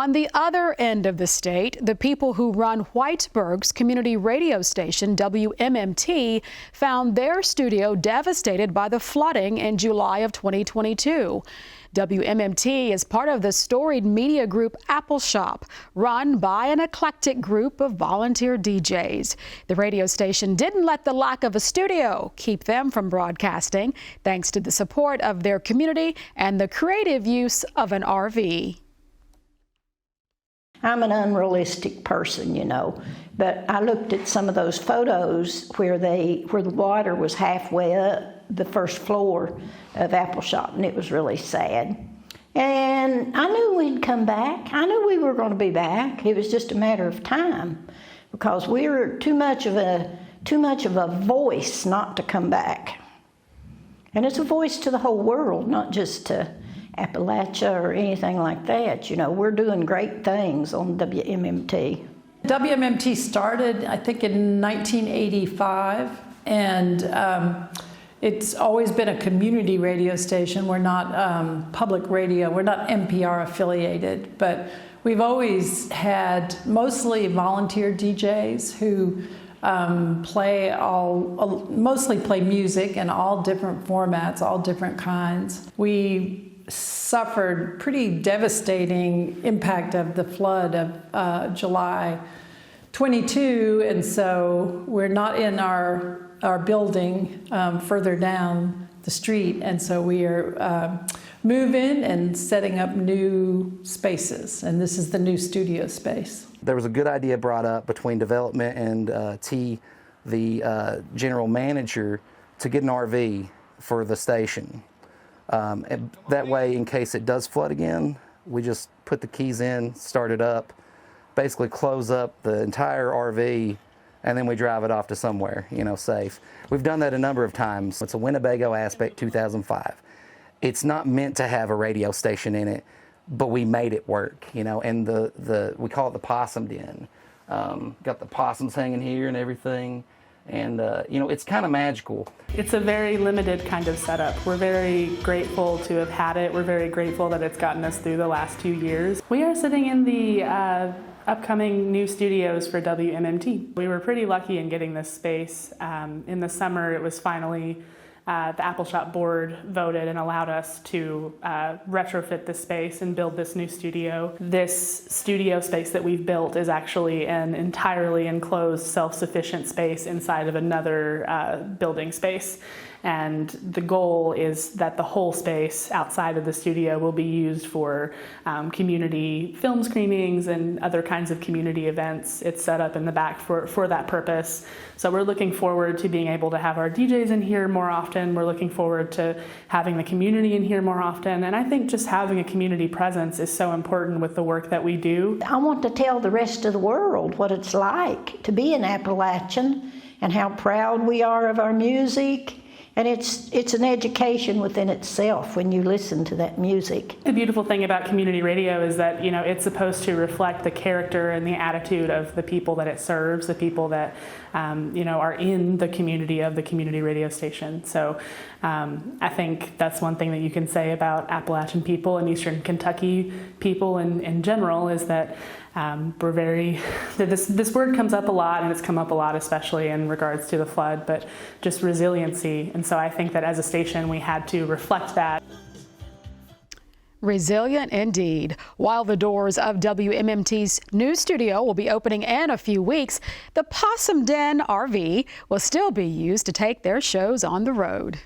On the other end of the state, the people who run Whitesburg's community radio station, WMMT, found their studio devastated by the flooding in July of 2022. WMMT is part of the storied media group Appalshop, run by an eclectic group of volunteer DJs. The radio station didn't let the lack of a studio keep them from broadcasting, thanks to the support of their community and the creative use of an RV. I'm an unrealistic person, you know, but I looked at some of those photos where the water was halfway up the first floor of Appalshop, and it was really sad. And I knew we'd come back. I knew we were going to be back. It was just a matter of time, because we were too much of a voice not to come back. And it's a voice to the whole world, not just to Appalachia or anything like that. You know, we're doing great things on WMMT. WMMT started, I think, in 1985, and it's always been a community radio station. We're not public radio. We're not NPR affiliated, but we've always had mostly volunteer DJs who mostly play music in all different formats, all different kinds. We suffered pretty devastating impact of the flood of July 22, and so we're not in our building further down the street, and so we are moving and setting up new spaces, and this is the new studio space. There was a good idea brought up between development and T, the general manager, to get an RV for the station. And that way, in case it does flood again, we just put the keys in, start it up, basically close up the entire RV, and then we drive it off to somewhere, you know, safe. We've done that a number of times. It's a Winnebago Aspect 2005. It's not meant to have a radio station in it, but we made it work, you know, and we call it the possum den. Got the possums hanging here and everything. And, you know, it's kind of magical. It's a very limited kind of setup. We're very grateful to have had it. We're very grateful that it's gotten us through the last 2 years. We are sitting in the upcoming new studios for WMMT. We were pretty lucky in getting this space. In the summer, it was finally the Appalshop board voted and allowed us to retrofit the space and build this new studio. This studio space that we've built is actually an entirely enclosed, self-sufficient space inside of another building space. And the goal is that the whole space outside of the studio will be used for community film screenings and other kinds of community events. It's set up in the back for that purpose. So we're looking forward to being able to have our DJs in here more often. We're looking forward to having the community in here more often. And I think just having a community presence is so important with the work that we do. I want to tell the rest of the world what it's like to be an Appalachian and how proud we are of our music. And it's an education within itself when you listen to that music. The beautiful thing about community radio is that, you know, it's supposed to reflect the character and the attitude of the people that it serves, the people that, you know, are in the community of the community radio station. So I think that's one thing that you can say about Appalachian people and Eastern Kentucky people in general is that we're very, this word comes up a lot, and it's come up a lot, especially in regards to the flood, but just resiliency. And so I think that as a station, we had to reflect that. Resilient indeed. While the doors of WMMT's new studio will be opening in a few weeks, the Possum Den RV will still be used to take their shows on the road.